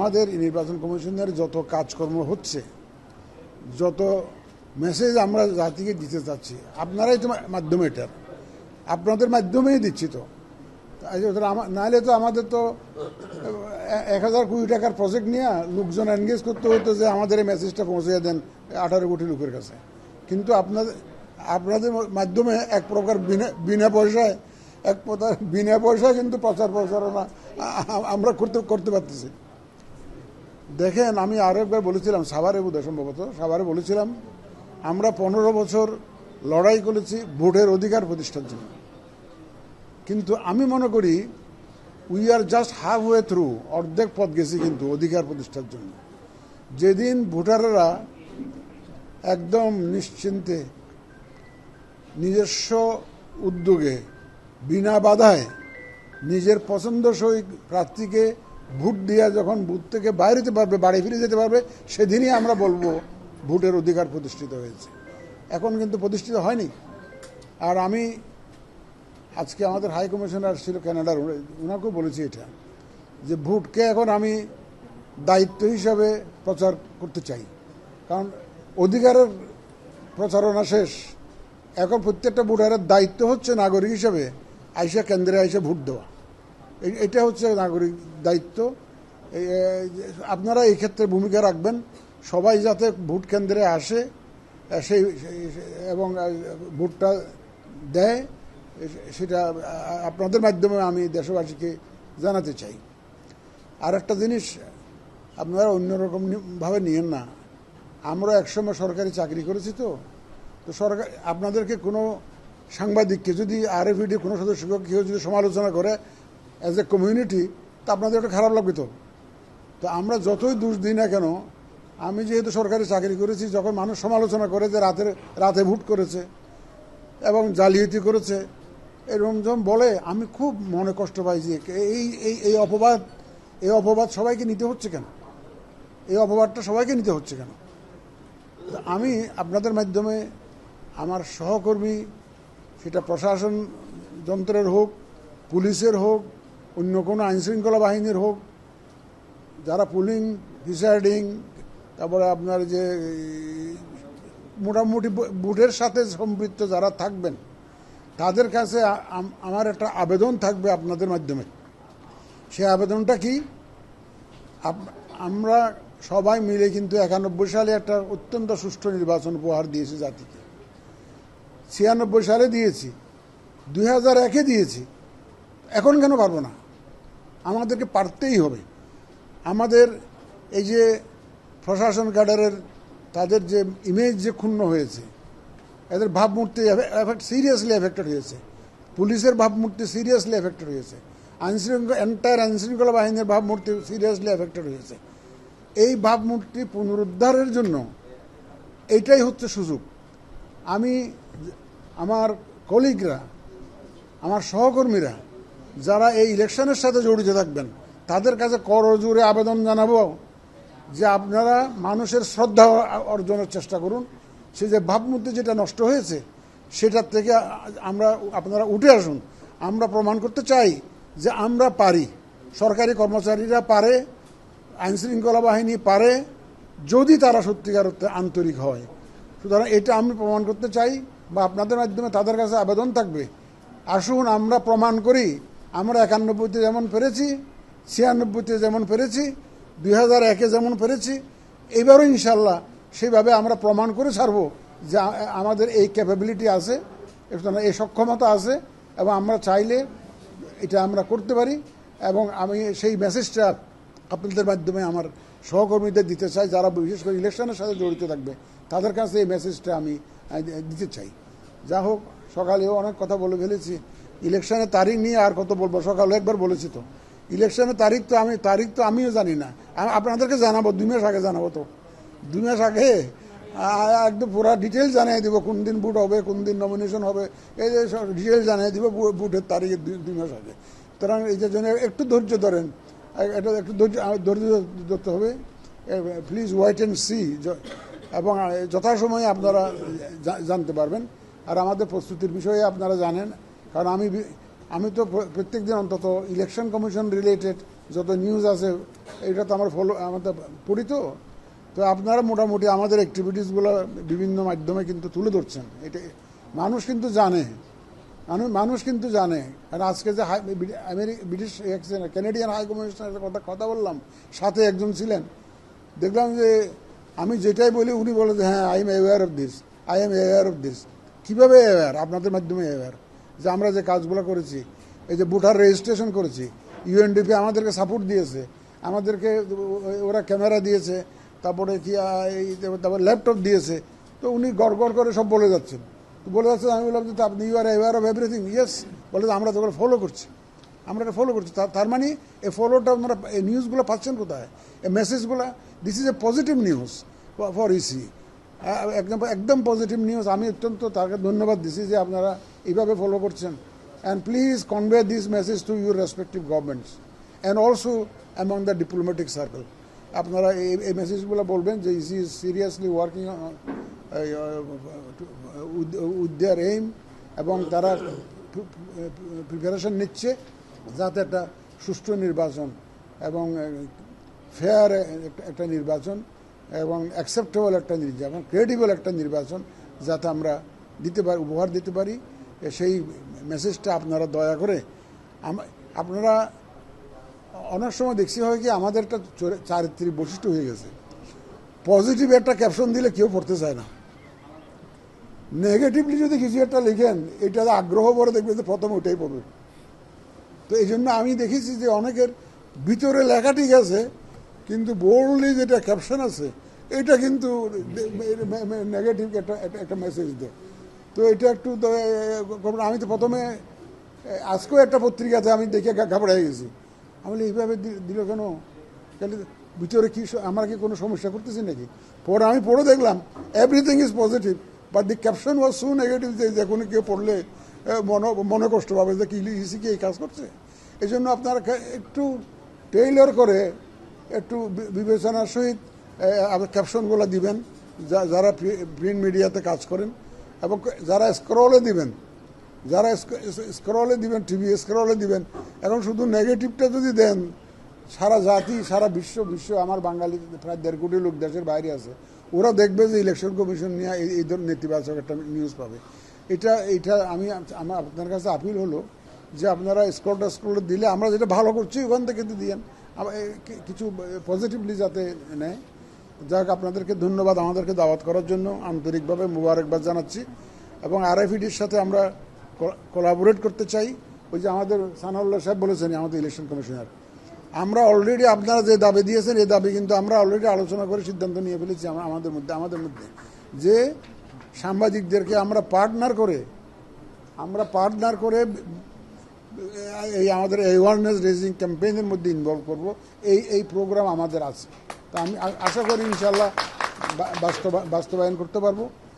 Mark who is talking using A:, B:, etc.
A: আমাদের নির্বাচন কমিশনের যত কাজকর্ম হচ্ছে, যত মেসেজ আমরা জাতিকে দিতে চাচ্ছি, আপনারাই তো মাধ্যম, এটার আপনাদের মাধ্যমেই দিচ্ছি তো। নাহলে তো আমাদের তো 1000 কোটি টাকার প্রজেক্ট নিয়ে লোকজন এনগেজ করতে হতো যে আমাদের এই মেসেজটা পৌঁছে দেন 18 কোটি লোকের কাছে। কিন্তু আপনাদের মাধ্যমে এক প্রকার বিনা পয়সায় কিন্তু প্রচারণা আমরা করতে পারতেছি। দেখেন, আমি আরো একবার বলেছিলাম, সাভারে বোধহয় সম্ভবত সাভারে বলেছিলাম, আমরা 15 বছর লড়াই করেছি ভোটের অধিকার প্রতিষ্ঠার জন্য। কিন্তু আমি মনে করি we are just half way through, অর্ধেক পথ গেছি কিন্তু অধিকার প্রতিষ্ঠার জন্য। যেদিন ভোটাররা একদম নিশ্চিন্তে নিজস্ব উদ্যোগে বিনা বাধায় নিজের পছন্দসই প্রার্থীকে ভোট দিয়া যখন বুথ থেকে বাইরে যেতে পারবে, বাড়ি ফিরে যেতে পারবে, সেদিনই আমরা বলবো ভোটের অধিকার প্রতিষ্ঠিত হয়েছে। এখন কিন্তু প্রতিষ্ঠিত হয়নি। আর আমি আজকে আমাদের হাই কমিশনার ছিল কানাডার, ওনাকেও বলেছি এটা, যে ভোটকে এখন আমি দায়িত্ব হিসাবে প্রচার করতে চাই। কারণ অধিকারের প্রচারণা শেষ, এখন প্রত্যেকটা ভোটারের দায়িত্ব হচ্ছে নাগরিক হিসাবে আইসা কেন্দ্রে আইসা ভোট দেওয়া। এটা হচ্ছে নাগরিক দায়িত্ব। আপনারা এই ক্ষেত্রে ভূমিকা রাখবেন, সবাই যাতে ভোট কেন্দ্রে আসে এবং ভোটটা দেয়, সেটা আপনাদের মাধ্যমে আমি দেশবাসীকে জানাতে চাই। আর একটা জিনিস আপনারা অন্যরকমভাবে নিয়েন না, আমরা একসময় সরকারি চাকরি করেছি তো সরকার আপনাদেরকে কোনো সাংবাদিককে যদি আরএফইডি কোনো সদস্যকে কেউ যদি সমালোচনা করে অ্যাজ এ কমিউনিটি, তা আপনাদের একটা খারাপ লাগবে তো আমরা যতই দোষ দিই না কেন, আমি যেহেতু সরকারি চাকরি করেছি, যখন মানুষ সমালোচনা করে যে রাতে ভোট করেছে এবং জালিয়াতি করেছে এরকম যখন বলে, আমি খুব মনে কষ্ট পাই যে এই অপবাদ সবাইকে নিতে হচ্ছে কেন, এই অপবাদটা সবাইকে নিতে হচ্ছে কেন। আমি আপনাদের মাধ্যমে আমার সহকর্মী, সেটা প্রশাসন যন্ত্রের হোক, পুলিশের হোক, অন্য কোনো আইনশৃঙ্খলা বাহিনীর হোক, যারা পুলিং, প্রিসাইডিং, তারপরে আপনার যে মোটামুটি ভোটের সাথে সম্পৃক্ত যারা থাকবেন, তাদের কাছে আমার একটা আবেদন থাকবে আপনাদের মাধ্যমে। সে আবেদনটা কি, আমরা সবাই মিলে কিন্তু 91 সালে একটা অত্যন্ত সুষ্ঠু নির্বাচন উপহার দিয়েছি জাতিকে, 96 সালে দিয়েছি, 2001-এ দিয়েছি, এখন কেন পারবো না? আমাদেরকে পারতেই হবে। আমাদের এই যে প্রশাসন ক্যাডারের তাদের যে ইমেজ যে ক্ষুণ্ণ হয়েছে, এদের ভাবমূর্তি সিরিয়াসলি এফেক্টেড হয়েছে, পুলিশের ভাবমূর্তি সিরিয়াসলি এফেক্টেড হয়েছে, এন্টায়ার আইনশৃঙ্খলা বাহিনীর ভাবমূর্তি সিরিয়াসলি এফেক্টেড হয়েছে। এই ভাবমূর্তি পুনরুদ্ধারের জন্য এইটাই হচ্ছে সুযোগ। আমি আমার কলিগরা, আমার সহকর্মীরা যারা এই ইলেকশনের সাথে জড়িত থাকবেন, তাদের কাছে করজোড়ে আবেদন জানাবো যে আপনারা মানুষের শ্রদ্ধা অর্জনের চেষ্টা করুন। সে যে ভাবমূর্তি যেটা নষ্ট হয়েছে, সেটার থেকে আপনারা উঠে আসুন। আমরা প্রমাণ করতে চাই যে আমরা পারি, সরকারি কর্মচারীরা পারে, আইনশৃঙ্খলা বাহিনী পারে, যদি তারা সত্যিকার অর্থে আন্তরিক হয়। সুতরাং এটা আমি প্রমাণ করতে চাই, বা আপনাদের মাধ্যমে তাদের কাছে আবেদন থাকবে, আসুন আমরা প্রমাণ করি। আমরা 91-তে যেমন পেরেছি, 96-তে যেমন পেরেছি, 2001-এ যেমন পেরেছি, এবারও ইনশাল্লাহ সেইভাবে আমরা প্রমাণ করে ছাড়বো যে আমাদের এই ক্যাপাবিলিটি আছে, এই সক্ষমতা আছে, এবং আমরা চাইলে এটা আমরা করতে পারি। এবং আমি সেই মেসেজটা আপনাদের মাধ্যমে আমার সহকর্মীদের দিতে চাই, যারা বিশেষ করে ইলেকশনের সাথে জড়িত থাকবে, তাদের কাছে এই মেসেজটা আমি দিতে চাই। যা হোক, সকালেও অনেক কথা বলে ফেলেছি, ইলেকশনের তারিখ নিয়ে আর কত বলবো, সকালে একবার বলেছি তো। ইলেকশনের তারিখ তো আমিও জানি না, আপনাদেরকে জানাবো, 2 মাস আগে জানাবো। তো 2 মাস আগে একদম পুরা ডিটেলস জানিয়ে দিব, কোন দিন ভোট হবে, কোন দিন নমিনেশন হবে, এই যে ডিটেলস জানিয়ে দিব ভোটের তারিখে 2 মাস আগে। সুতরাং এই জন্য একটু ধৈর্য ধরেন, এটা একটু ধৈর্য ধরতে হবে। প্লিজ ওয়েট অ্যান্ড সি, এবং যথাসময়ে আপনারা জানতে পারবেন। আর আমাদের প্রস্তুতির বিষয়ে আপনারা জানেন, কারণ আমি তো প্রত্যেক দিন অন্তত ইলেকশন কমিশন রিলেটেড যত নিউজ আছে এটা তো আমরা আমাদের পড়ি তো। তো আপনারা মোটামুটি আমাদের অ্যাক্টিভিটিসগুলো বিভিন্ন মাধ্যমে কিন্তু তুলে ধরছেন, এটা মানুষ কিন্তু জানে, মানুষ কিন্তু জানে। কারণ আজকে যে ব্রিটিশ ক্যানাডিয়ান হাই কমিশনারের কথা বললাম, সাথে একজন ছিলেন, দেখলাম যে আমি যেটাই বলি উনি বলে যে হ্যাঁ I am aware of this, I am aware of this. কীভাবে অ্যাওয়্যার? আপনাদের মাধ্যমে অ্যাওয়্যার যে আমরা যে কাজগুলো করেছি, এই যে ভোটার রেজিস্ট্রেশন করেছি, ইউএনডিপি আমাদেরকে সাপোর্ট দিয়েছে, আমাদেরকে ওরা ক্যামেরা দিয়েছে, তারপরে কি তারপর ল্যাপটপ দিয়েছে। তো উনি গড় গড় করে সব বলে যাচ্ছেন, তো বলে যাচ্ছেন, আমি বললাম যে আপনি you are aware of everything. Yes, বলে আমরা তো ফলো করছি, আমরা এটা ফলো করছি। তার মানে এই ফলোটা আপনারা এই নিউজগুলো পাচ্ছেন কোথায়, এই মেসেজগুলো? This is a positive news for EC, একদম পজিটিভ নিউজ। আমি অত্যন্ত তাকে ধন্যবাদ দিচ্ছি যে আপনারা এইভাবে ফলো করছেন। And please convey this message to your respective governments and also among the diplomatic circle. আপনারা এই মেসেজগুলো বলবেন যে EC is seriously working with their aim, এবং তারা প্রিপারেশন নিচ্ছে যাতে একটা সুষ্ঠু নির্বাচন এবং ফেয়ার একটা নির্বাচন এবং অ্যাকসেপ্টেবল একটা নির্বাচন, ক্রেডিবল একটা নির্বাচন যাতে আমরা দিতে পারি, উপহার দিতে পারি। সেই মেসেজটা আপনারা দয়া করে, আপনারা অনেক সময় দেখছি হয় কি আমাদের একটা চারিত্রিক বৈশিষ্ট্য হয়ে গেছে, পজিটিভ একটা ক্যাপশন দিলে কেউ পড়তে চায় না, নেগেটিভলি যদি কিছু একটা লিখেন এটা আগ্রহ করে দেখবে যে প্রথম ওইটাই পড়বে। তো এই জন্য আমি দেখেছি যে অনেকের ভিতরে লেখা ঠিক আছে, কিন্তু বোল্ডলি যেটা ক্যাপশন আছে এটা কিন্তু নেগেটিভ একটা মেসেজ দেয়। তো এটা একটু আমি তো প্রথমে আজকেও একটা পত্রিকাতে আমি দেখে ঘাবড়ে গেছি, আমি এইভাবে দিল কেন, তাহলে ভিতরে কি আমরা কি কোনো সমস্যা করতেছি নাকি? পরে আমি পড়ে দেখলাম everything is positive, but the caption was so negative যে কোনো কেউ পড়লে মনে কষ্ট পাবে যে কি ইসি কি এই কাজ করছে। এই জন্য আপনারা একটু টেইলর করে একটু বিবেচনার সহিত ক্যাপশনগুলো দিবেন, যারা প্রিন্ট মিডিয়াতে কাজ করেন, এবং যারা স্ক্রলে দিবেন, টিভি স্ক্রলে দিবেন। এখন শুধু নেগেটিভটা যদি দেন, সারা জাতি, সারা বিশ্ব আমার বাঙালি প্রায় 1.5 কোটি লোক দেশের বাইরে আছে, ওরা দেখবে যে ইলেকশন কমিশন নিয়ে এই ধরনের নেতিবাচক একটা নিউজ পাবে। এটা আমার আপনার কাছে আপিল হলো যে আপনারা স্ক্রলে দিলে আমরা যেটা ভালো করছি ওখান থেকে দিয়েন, কিছু পজিটিভলি যাতে নেয়। যাক, আপনাদেরকে ধন্যবাদ আমাদেরকে দাওয়াত করার জন্য, আন্তরিকভাবে মুবারকবাদ জানাচ্ছি। এবং আরএফইডির সাথে আমরা কোলাবোরেট করতে চাই। ওই যে আমাদের সানাউল্লাহ সাহেব বলেছেন, আমাদের ইলেকশন কমিশনার, আমরা অলরেডি আপনারা যে দাবি দিয়েছেন এই দাবি কিন্তু আমরা অলরেডি আলোচনা করে সিদ্ধান্ত নিয়ে ফেলেছি আমাদের মধ্যে যে সাংবাদিকদেরকে আমরা পার্টনার করে এই আমাদের অ্যাওয়ারনেস রেজিং ক্যাম্পেইনের মধ্যে ইনভলভ করব। এই প্রোগ্রাম আমাদের আছে, তো আমি আশা করি ইনশাল্লাহ বাস্তবায়ন করতে পারবো।